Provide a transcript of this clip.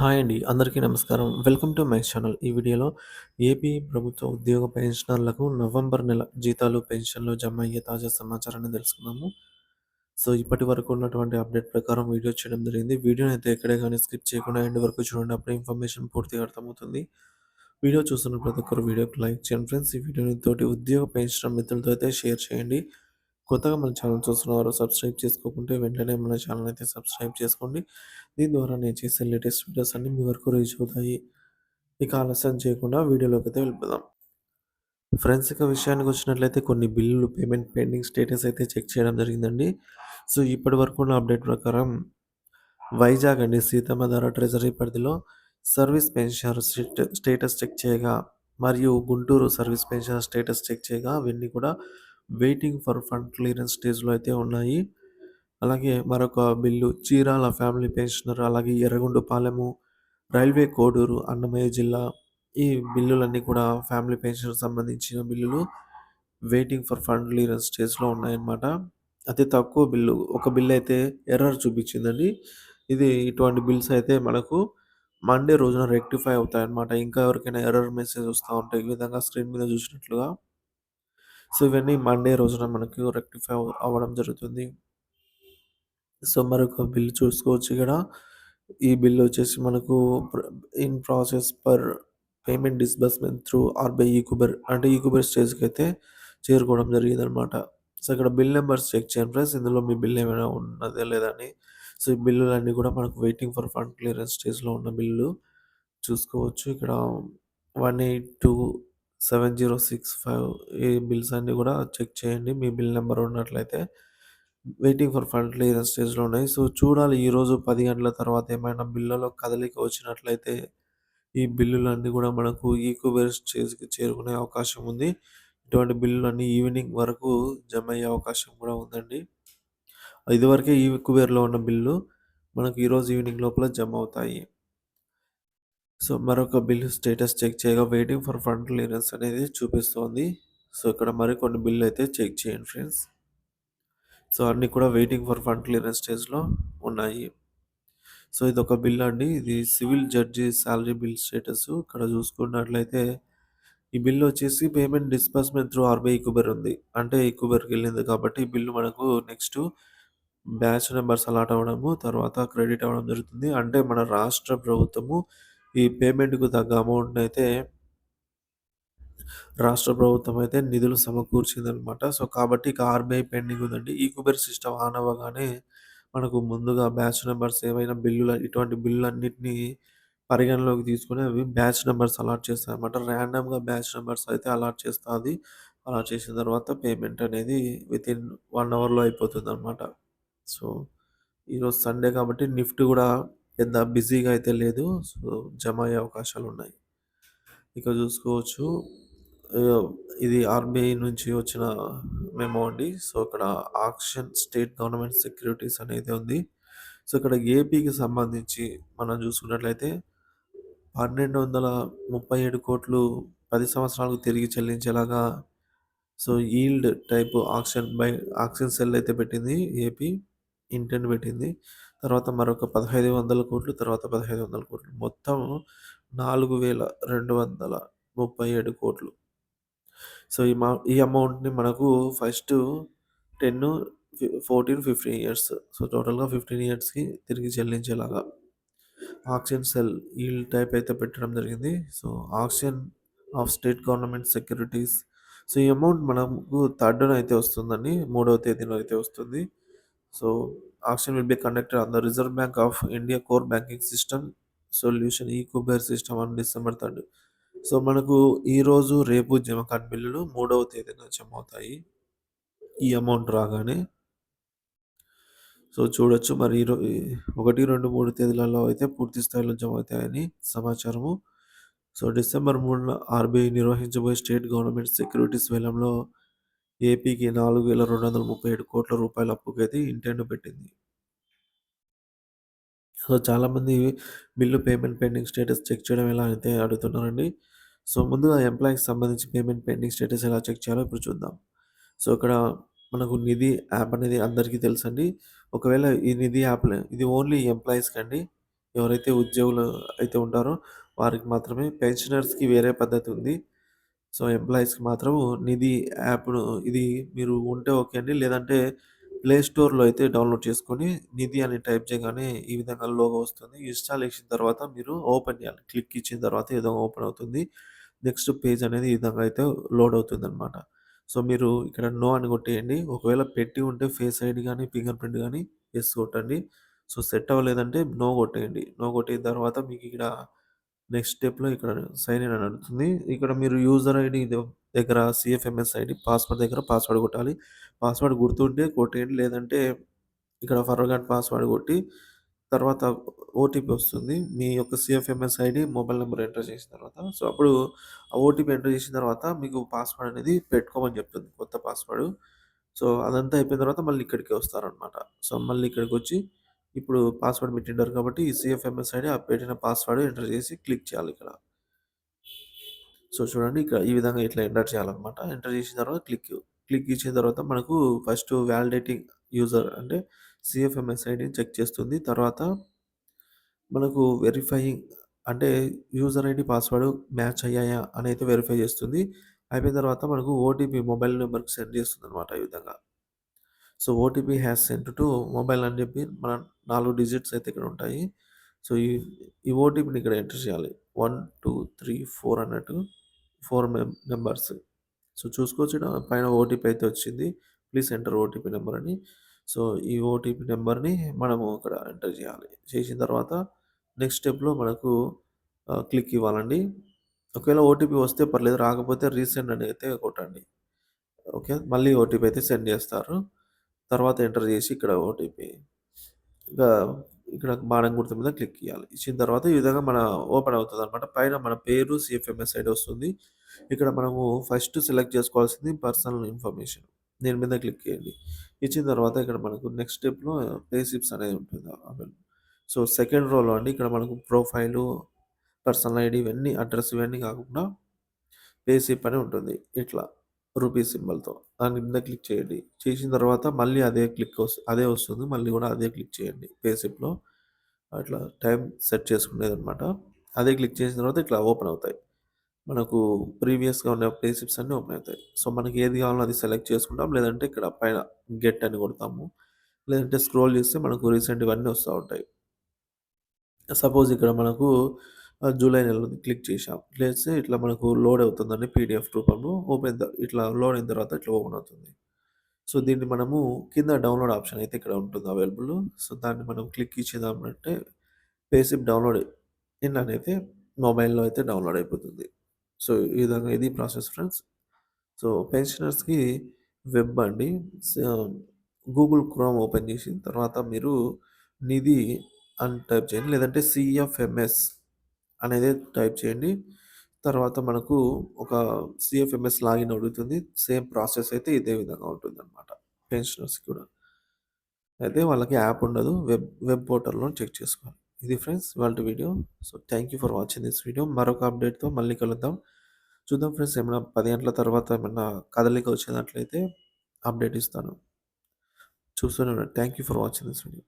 Hi అండి. అందరికీ నమస్కారం. Welcome to my channel. ఈ వీడియోలో ఏపీ ప్రభుత్వ ఉద్యోగ పెన్షనర్లకు నవంబర్ నెల జీతాలు, పెన్షన్‌లు జమ అయ్యే తాజా సమాచారాన్ని తెలుసుకుందాము. సో, ఇప్పటి వరకు ఉన్నటువంటి అప్డేట్ ప్రకారం వీడియో చేయడం జరిగింది. వీడియోనైతే ఎక్కడే గాని స్కిప్ చేయకుండా ఎండ్ వరకు చూడండి. అప్పుడే ఇన్ఫర్మేషన్ పూర్తిగా అర్థమవుతుంది. వీడియో చూస్తున్న ప్రతి ఒక్కరు వీడియోకి లైక్ చేయండి ఫ్రెండ్స్. ఈ వీడియోని తోటి ఉద్యోగ పెన్షనర్ మిత్రులతో అయితే షేర్ చేయండి. కొత్తగా మన ఛానల్ చూస్తున్నవారు సబ్స్క్రైబ్ చేసుకోకుంటే వెంటనే మన ఛానల్ అయితే సబ్స్క్రైబ్ చేసుకోండి. దీని ద్వారా నేను చేసే లేటెస్ట్ వీడియోస్ అన్నీ మీ వరకు రీచ్ అవుతాయి. ఇక ఆలస్యం చేయకుండా వీడియోలోకైతే వెళ్ళిపోదాం. ఫ్రెండ్స్ ఇక విషయానికొచ్చినట్లయితే కొన్ని బిల్లులు పేమెంట్ పెండింగ్ స్టేటస్ అయితే చెక్ చేయడం జరిగిందండి. సో, ఇప్పటి వరకు ఉన్న అప్డేట్ ప్రకారం వైజాగ్ అండి సీతమ్మధార ట్రెజరీ పరిధిలో సర్వీస్ పెన్షనర్ స్టేటస్ చెక్ చేయగా, మరియు Guntur service pensioner status check చేయగా అవన్నీ కూడా వెయిటింగ్ ఫర్ ఫండ్ క్లియరెన్స్ స్టేజ్‌లో అయితే ఉన్నాయి. అలాగే మరొక బిల్లు చీరాల ఫ్యామిలీ పెన్షనర్, అలాగే ఎర్రగొండపాలెము, రైల్వే కోడూరు, అన్నమయ్య జిల్లా ఈ బిల్లులన్నీ కూడా ఫ్యామిలీ పెన్షన్‌కి సంబంధించిన బిల్లులు వెయిటింగ్ ఫర్ ఫండ్ క్లియరెన్స్ స్టేజ్‌లో ఉన్నాయన్నమాట. అతి తక్కువ బిల్లు ఒక బిల్లయితే ఎర్రర్ చూపించిందండి. ఇటువంటి బిల్స్ అయితే మనకు మండే రోజున రెక్టిఫై అవుతాయన్నమాట. ఇంకా ఎవరికైనా ఎర్రర్ మెసేజ్ వస్తా ఉంటే ఈ విధంగా స్క్రీన్ మీద చూసినట్లుగా. సో, ఇవన్నీ మండే రోజున మనకు రెక్టిఫై అవ్వడం జరుగుతుంది. సో, మరొక బిల్ చూసుకోవచ్చు ఇక్కడ. ఈ బిల్ వచ్చేసి మనకు ప్ర in process for payment disbursement through RBI eKuber అంటే ఈకుబర్ స్టేజ్‌కైతే చేరుకోవడం జరిగిందనమాట. సో, ఇక్కడ బిల్ నంబర్స్ చెక్ చేయండి ఫ్రెండ్స్. ఇందులో మీ బిల్ ఏమైనా ఉన్నదా లేదా అని. సో, ఈ బిల్లులన్నీ కూడా మనకు వెయిటింగ్ ఫర్ ఫండ్ క్లియరెన్స్ స్టేజ్‌లో ఉన్న బిల్లు చూసుకోవచ్చు. ఇక్కడ 182706 ఈ బిల్స్ అన్నీ కూడా చెక్ చేయండి. మీ బిల్ నంబర్ ఉన్నట్లయితే. వెయిటింగ్ ఫర్ ఫండ్ క్లియరెన్స్ స్టేజ్‌లో ఉన్నాయి. సో, చూడాలి ఈరోజు 10 గంటల తర్వాత ఏమైనా బిల్లులో కదలిక వచ్చినట్లయితే ఈ బిల్లులన్నీ గూడా మనకు ఈక్వబర్ స్టేజ్‌కి చేరుకునే అవకాశం ఉంది. ఇటువంటి బిల్లులన్నీ ఈవినింగ్ వరకు జమయ్యే అవకాశం కూడా ఉందండి. ఇదివరకే ఈక్వబర్‌లో ఉన్న బిల్లు మనకు ఈరోజు ఈవినింగ్ లోపల జమ అవుతాయి. సో, మరొక బిల్లు స్టేటస్ చెక్ చేయగా వెయిటింగ్ ఫర్ ఫండ్ క్లియరెన్స్ అనేది చూపిస్తోంది. సో, ఇక్కడ మరికొన్ని బిల్లయితే చెక్ చేయండి ఫ్రెండ్స్. సో, అన్నీ కూడా వెయిటింగ్ ఫర్ ఫండ్ క్లియరెన్స్ స్టేజ్‌లో ఉన్నాయి. సో, ఇదొక బిల్ అండి. ఇది civil judge salary bill status. ఇక్కడ చూసుకున్నట్లయితే ఈ బిల్ వచ్చేసి పేమెంట్ డిస్బర్స్‌మెంట్ త్రూ ఆర్‌బీఐ కుబెర్ ఉంది. అంటే ఈ కుబెర్‌కెళ్ళింది కాబట్టి ఈ బిల్లు మనకు నెక్స్టు బ్యాచ్ నంబర్స్ అలాట్ అవ్వడము, తర్వాత క్రెడిట్ అవ్వడం జరుగుతుంది. అంటే మన రాష్ట్ర ప్రభుత్వము ఈ పేమెంట్‌కు తగ్గ అమౌంట్‌నయితే రాష్ట్ర ప్రభుత్వం అయితే నిధులు సమకూర్చిందనమాట. సో, కాబట్టి ఇక ఆర్‌బీఐ పెండింగ్ ఉందండి. ఈ కుబేర్ సిస్టమ్ ఆన్ అవ్వగానే మనకు ముందుగా బ్యాచ్ నంబర్స్ ఏవైనా ఇటువంటి బిల్లులన్నిటిని పరిగణలోకి తీసుకొని అవి బ్యాచ్ నంబర్స్ అలాట్ చేస్తాయన్నమాట. ర్యాండమ్‌గా బ్యాచ్ నంబర్స్ అయితే అలాట్ చేస్తాది. అలా చేసిన తర్వాత పేమెంట్ అనేది వితిన్ 1 అవర్‌లో అయిపోతుందనమాట. సో, ఈరోజు సండే కాబట్టి నిఫ్టీ గూడా పెద్ద బిజీగా అయితే లేదు. సో, జమ అయ్యే అవకాశాలున్నాయి. ఇక చూసుకోవచ్చు. ఆహ్, ఇది ఆర్‌బీఐ నుంచి వచ్చిన మెమో అండి. సో, ఇక్కడ ఆక్షన్ స్టేట్ గవర్నమెంట్ సెక్యూరిటీస్ అనేది ఉంది. సో, ఇక్కడ ఏపీకి సంబంధించి మనం చూసుకున్నట్లయితే 1237,00,00,000 10 సంవత్సరాలకు తిరిగి చెల్లించేలాగా so, yield type auction sale అయితే పెట్టింది ఏపీ. ఇంటెంట్ పెట్టింది. తర్వాత మరొక 1,500,00,00,000 తర్వాత 1,500,00,00,000 మొత్తం 4,237,00,00,000. సో, ఈ అమౌంట్‌ని మనకు ఫస్టు 10, 14, 15 ఇయర్స్. సో, టోటల్‌గా 15 ఇయర్స్‌కి తిరిగి చెల్లించేలాగా ఆక్షన్ సెల్ ఈల్డ్ టైప్ అయితే పెట్టడం జరిగింది. So, auction of state government securities. So, ఈ అమౌంట్ మనకు థర్డ్‌న అయితే వస్తుందండి. మూడవ తేదీన అయితే వస్తుంది. So, auction will be conducted on the Reserve Bank of India core banking system solution eKuber system on December 3. So, మనకు ఈరోజు, రేపు జమ కాని బిల్లులు మూడవ తేదీన జమ అవుతాయి. ఈ అమౌంట్ రాగానే. సో, చూడొచ్చు మరి 1, 2, 3 తేదీలలో అయితే పూర్తి స్థాయిలో జమ అవుతాయని సమాచారము. సో, డిసెంబర్ 3న ఆర్‌బీఐ నిర్వహించబోయే స్టేట్ గవర్నమెంట్ సెక్యూరిటీస్ వేలంలో ఏపీకి రూ. 4,237,00,00,000 అప్పుకైతే ఇంటెండ్ పెట్టింది. సో, చాలామంది bill payment pending status check చేయడం ఎలా అయితే అడుగుతున్నారండి. సో, ముందుగా ఎంప్లాయీకి సంబంధించి పేమెంట్ పెండింగ్ స్టేటస్ ఎలా చెక్ చేయాలో ఇప్పుడు చూద్దాం. సో, ఇక్కడ మనకు నిధి యాప్ అనేది అందరికీ తెలుసండి. ఒకవేళ ఈ నిధి యాప్‌లో ఇది ఓన్లీ ఎంప్లాయీస్‌కండి. ఎవరైతే ఉద్యోగులు అయితే ఉంటారో వారికి మాత్రమే. పెన్షనర్స్‌కి వేరే పద్ధతి ఉంది. సో, ఎంప్లాయీస్‌కి మాత్రం నిధి యాప్‌ను ఇది మీరు ఉంటే ఓకే అండి. లేదంటే ప్లే స్టోర్‌లో అయితే డౌన్‌లోడ్ చేసుకొని నిధి అని టైప్ చేయగానే ఈ విధంగా లోగో వస్తుంది. ఇన్‌స్టాల్ చేసిన తర్వాత మీరు ఓపెన్ చేయాలి. క్లిక్ ఇచ్చిన తర్వాత ఏదో ఓపెన్ అవుతుంది. నెక్స్ట్ పేజ్ అనేది ఈ విధంగా అయితే లోడ్ అవుతుందనమాట. సో, మీరు ఇక్కడ నో అని కొట్టేయండి. ఒకవేళ పెట్టి ఉంటే ఫేస్ ఐడీ గాని, ఫింగర్ ప్రింట్ గాని యెస్ కొట్టండి. సో, సెట్ అవ్వలేదంటే నో కొట్టేయండి. నో కొట్టిన తర్వాత మీకిక్కడ నెక్స్ట్ స్టెప్‌లో ఇక్కడ సైన్ ఇన్ అని అడుగుతుంది. ఇక్కడ మీరు యూజర్ ఐడీ దగ్గర సీఎఫ్ఎంఎస్ ఐడీ పాస్వర్డ్ దగ్గర పాస్వర్డ్ కొట్టాలి. పాస్వర్డ్ గుర్తుంటే కొట్టేయండి. లేదంటే ఇక్కడ ఫర్గాట్ పాస్వర్డ్ కొట్టి తర్వాత ఓటీపీ వస్తుంది. మీ యొక్క CFMS ID, mobile number enter చేసిన తర్వాత సో, అప్పుడు ఆ ఓటీపీ ఎంటర్ చేసిన తర్వాత మీకు పాస్వర్డ్ అనేది పెట్టుకోమని చెప్తుంది. కొత్త పాస్వర్డ్. సో, అదంతా అయిపోయిన తర్వాత మళ్ళీ ఇక్కడికే వస్తారనమాట. సో, మళ్ళీ ఇక్కడికొచ్చి ఇప్పుడు పాస్వర్డ్ పెట్టింటారు కాబట్టి ఈ సీఎఫ్ఎంఎస్ ఐడీ ఆ పెట్టిన పాస్వర్డ్ ఎంటర్ చేసి క్లిక్ చేయాలిక్కడ. సో, చూడండి ఇక్కడ ఈ విధంగా ఇట్లా ఎంటర్ చేయాలనమాట. ఎంటర్ చేసిన తర్వాత క్లిక్ ఇచ్చిన తర్వాత మనకు ఫస్ట్ వాలిడేటింగ్ యూజర్ అంటే సీఎఫ్ఎంఎస్ ఐడీని చెక్ చేస్తుంది. తర్వాత మనకు వెరిఫైయింగ్ అంటే యూజర్ ఐడీ, పాస్వర్డ్ మ్యాచ్ అయ్యాయా అనైతే వెరిఫై చేస్తుంది. అయిపోయిన తర్వాత మనకు ఓటీపీ మొబైల్ నంబర్‌కి సెండ్ చేస్తుందనమాట ఈ విధంగా. So, OTP has sent to mobile అని చెప్పి మన 4 డిజిట్స్ అయితే ఇక్కడ ఉంటాయి. సో, ఈ ఓటీపీని ఇక్కడ ఎంటర్ చేయాలి. 1, 2, 3, 4 అన్నట్టు 4 నంబర్స్. సో, చూసుకోవచ్చు ఈడ పైన ఓటీపీ అయితే వచ్చింది. ప్లీజ్ ఎంటర్ ఓటీపీ నంబర్ అని. సో, ఈ ఓటీపీ నంబర్‌ని మనము ఇక్కడ ఎంటర్ చేయాలి. చేసిన తర్వాత నెక్స్ట్ స్టెప్‌లో మనకు క్లిక్ ఇవ్వాలండి. ఒకవేళ ఓటీపీ వస్తే పర్లేదు. రాకపోతే రీసెండ్ అని అయితే కొట్టండి. ఓకే. మళ్ళీ ఓటీపీ అయితే సెండ్ చేస్తారు. తర్వాత ఎంటర్ చేసి ఇక్కడ ఓటీపీ ఇంకా ఇక్కడ బాణం గుర్తు మీద క్లిక్ ఇయ్యాలి. ఇచ్చిన తర్వాత ఈ విధంగా ఓపెన్ అవుతదనమాట. పైన మన పేరు, సీఎఫ్ఎంఎస్ ఐడీ వస్తుంది. ఇక్కడ మనము ఫస్ట్ సెలెక్ట్ చేసుకోవాల్సింది పర్సనల్ ఇన్ఫర్మేషన్. దీని మీద క్లిక్ చేయండి. ఇచ్చిన తర్వాత ఇక్కడ మనకు నెక్స్ట్ స్టెప్‌లో పే స్లిప్స్ అనేది ఉంటుంది. సో, సెకండ్ రోలో అండి ఇక్కడ మనకు ప్రొఫైలు, పర్సనల్ ఐడీ ఇవన్నీ అడ్రెస్ ఇవన్నీ కాకుండా పే స్లిప్ అని ఉంటుంది. ఇట్లా రూపీ సింబల్‌తో. దాని మీద క్లిక్ చేయండి. చేసిన తర్వాత మళ్ళీ అదే వస్తుంది. మళ్ళీ కూడా అదే క్లిక్ చేయండి పే స్లిప్‌లో. అట్లా టైం సెట్ చేసుకునేదనమాట. అదే క్లిక్ చేసిన తర్వాత ఇట్లా ఓపెన్ అవుతాయి. మనకు ప్రీవియస్‌గా ఉన్న పే స్లిప్స్ అన్నీ ఓపెన్ అవుతాయి. సో, మనకి ఏది కావాలో అది సెలెక్ట్ చేసుకుంటాం. లేదంటే ఇక్కడ పైన గెట్ అని కొడతాము. లేదంటే స్క్రోల్ చేస్తే మనకు రీసెంట్ ఇవన్నీ వస్తా ఉంటాయి. సపోజ్ ఇక్కడ మనకు జూలై నెలది క్లిక్ చేశాం. చేస్తే ఇట్లా మనకు లోడ్ అవుతుందండి పీడీఎఫ్ రూపంలో. ఇట్లా లోడ్ అయిన తర్వాత ఇట్లా ఓపెన్ అవుతుంది. సో, దీన్ని మనము కింద డౌన్‌లోడ్ ఆప్షన్ అయితే ఇక్కడ ఉంటుంది అవైలబుల్. సో, దాన్ని మనం క్లిక్ ఇచ్చేదామంటే పేసిప్ డౌన్‌లోడ్ ఇన్ అనైతే మొబైల్‌లో అయితే డౌన్‌లోడ్ అయిపోతుంది. సో, ఈ విధంగా ఇది ప్రాసెస్ ఫ్రెండ్స్. సో, పెన్షనర్స్‌కి వెబ్ అండి. స గూగుల్ క్రోమ్ ఓపెన్ చేసిన తర్వాత మీరు నిధి అని టైప్ చేయండి. లేదంటే సీఎఫ్ఎంఎస్ అనేది టైప్ చేయండి. తర్వాత మనకు ఒక సీఎఫ్ఎంఎస్ లాగిన్ అడుగుతుంది. సేమ్ ప్రాసెస్ అయితే ఇదే విధంగా ఉంటుందన్నమాట. పెన్షనర్స్‌కి కూడా. అయితే వాళ్ళకి యాప్ ఉండదు. వెబ్ పోర్టల్‌లో చెక్ చేసుకోవాలి. ఇది ఫ్రెండ్స్ ఇవాల్టి video. So, thank you for watching this video. మరొక అప్డేట్‌తో మళ్ళీ కలుద్దాం. చూద్దాం ఫ్రెండ్స్ ఏమైనా 10 గంటల తర్వాత ఏమన్నా కదలిక వచ్చినట్లయితే అప్డేట్ ఇస్తాను. చూస్తూనే ఉండండి. Thank you for watching this video.